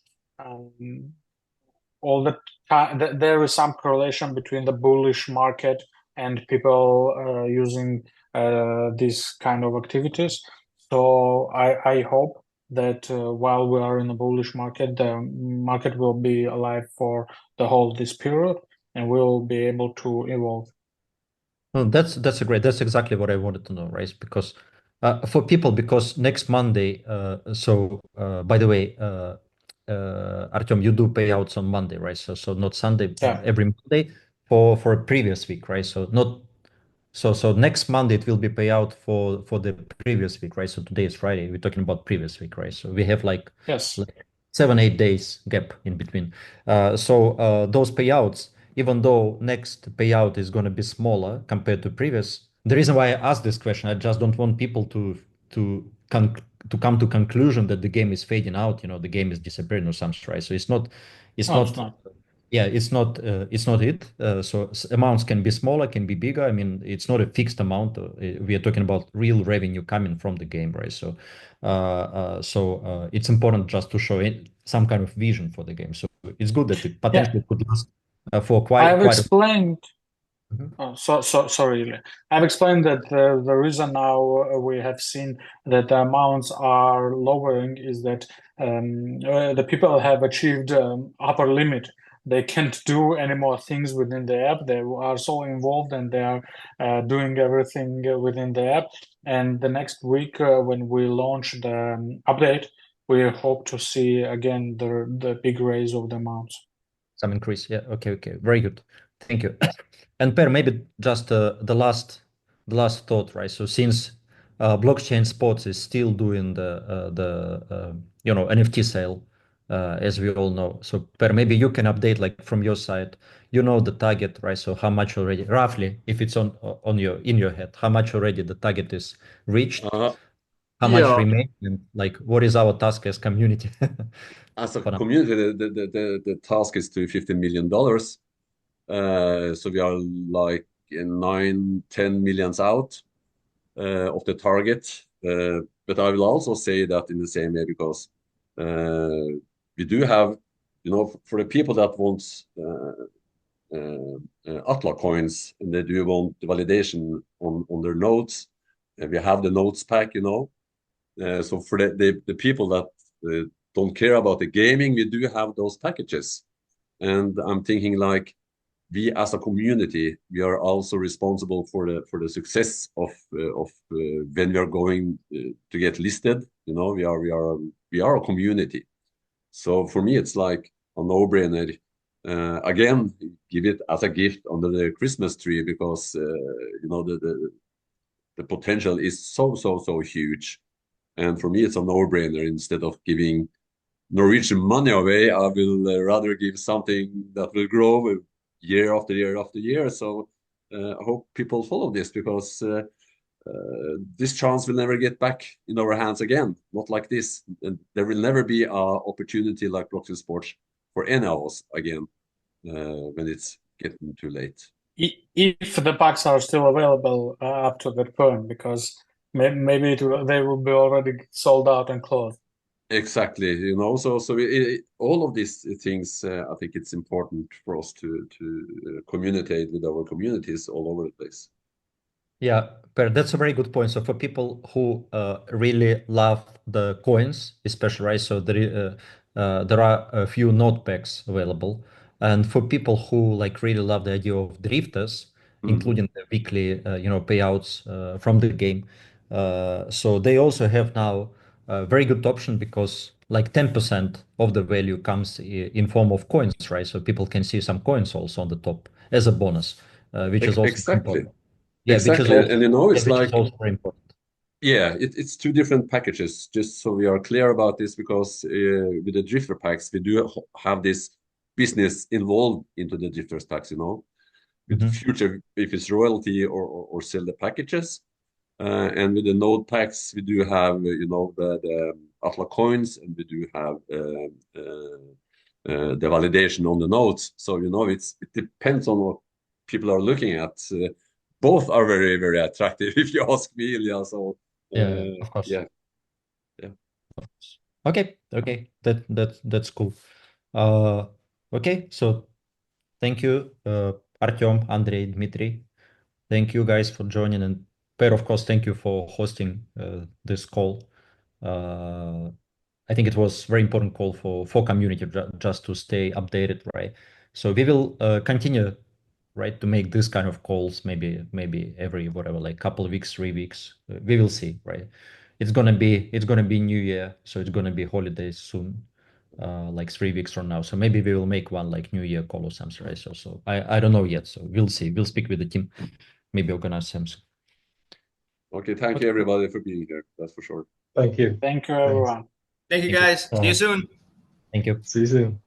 time. There is some correlation between the bullish market and people using these kind of activities. So I hope that while we are in a bullish market, the market will be alive for the whole this period, and we'll be able to evolve. Well, that's exactly what I wanted to know, right? Because for people, because next Monday, by the way, Artyom, you do payouts on Monday, right? So not Sunday, Yeah. every Monday for a previous week, right? So not so next Monday it will be payout for the previous week, right? So today is Friday. We're talking about previous week, right? So we have Yes. like 7, 8 days gap in between. Those payouts, even though next payout is going to be smaller compared to previous, the reason why I asked this question, I just don't want people to con to come to conclusion that the game is fading out, the game is disappearing or something, right? So it's No, it's not not. yeah, it's not it. Amounts can be smaller, can be bigger. I mean, it's not a fixed amount. We are talking about real revenue coming from the game, right? It's important just to show some kind of vision for the game. So it's good that it Yeah, potentially could last for I've quite a. explained. Mhm. Oh, sorry, Ilya. I've explained that the reason now we have seen that the amounts are lowering is that the people have achieved upper limit. They can't do any more things within the app. They are so involved and they are doing everything within the app. And the next week, when we launch the update, we hope to see again the big raise of the amounts. Some increase. Yeah. Okay. Very good. Thank you. And Per, maybe just the last thought, right? So since blockchain spots is still doing the NFT sale, as we all know. So Per, maybe you can update like from your side. You know the target, right? So how much already, roughly, if it's on your in your head, how much already the target is reached? Uh, How much yeah, remains? And like, what is our task as community as a for now? community, the task is to $15 million. So we are like 9, 10 millions out of the target. But I will also say that in the same way because we do have, for the people that wants Atla coins and they do want the validation on their nodes, we have the nodes pack. So for the people that don't care about the gaming, we do have those packages. And I'm thinking like we as a community, we are also responsible for the success of when we are going to get listed. We are a community. So for me, it's like a no-brainer. Again, give it as a gift under the Christmas tree because the potential is so huge. And for me, it's a no-brainer. Instead of giving Norwegian money away, I will rather give something that will grow year after year after year. So I hope people follow this because this chance will never get back in our hands again. Not like this. And there will never be an opportunity like Blockchain Sports for any of us again when it's getting too late. If the packs are still available up to that point, because maybe they will be already sold out and closed. Exactly, so all of these things, I think it's important for us to communicate with our communities all over the place. Yeah, but that's a very good point. So for people who really love the coins, especially, right? So there are a few node packs available, and for people who like really love the idea of drifters, including the weekly, payouts from the game. So they also have now a very good option because like 10% of the value comes in form of coins, right? So people can see some coins also on the top as a bonus, which is also Exactly. important. Yeah, Exactly. And it's which is like, also very important. yeah, it's two different packages, just so we are clear about this, because with the drifter packs, we do have this business involved into the drifters packs. With the Mhm. future, if it's royalty or sell the packages. And with the node packs, we do have, the Atla coins, and we do have the validation on the nodes. So, it depends on what people are looking at. Both are very, very attractive, if you ask me, Ilya. So, Yeah, of course. yeah, yeah. Okay, that's cool. Okay, so thank you, Artyom, Andrei, Dmitry, Thank you guys for joining, and Per, of course, thank you for hosting this call. I think it was very important call for community just to stay updated, right? So we will continue, right, to make this kind of calls, maybe every whatever, like couple of weeks, 3 weeks. We will see, right? It's gonna be New Year, so it's gonna be holidays soon, like 3 weeks from now. So maybe we will make one like New Year call or something, right? So I don't know yet. So we'll see. We'll speak with the team, maybe organize something. Okay, thank you Okay. everybody for being here. That's for sure. Thank you. Thank you, Thanks. everyone. Thank you, Thank you. guys. See you soon. Thank you. See you soon.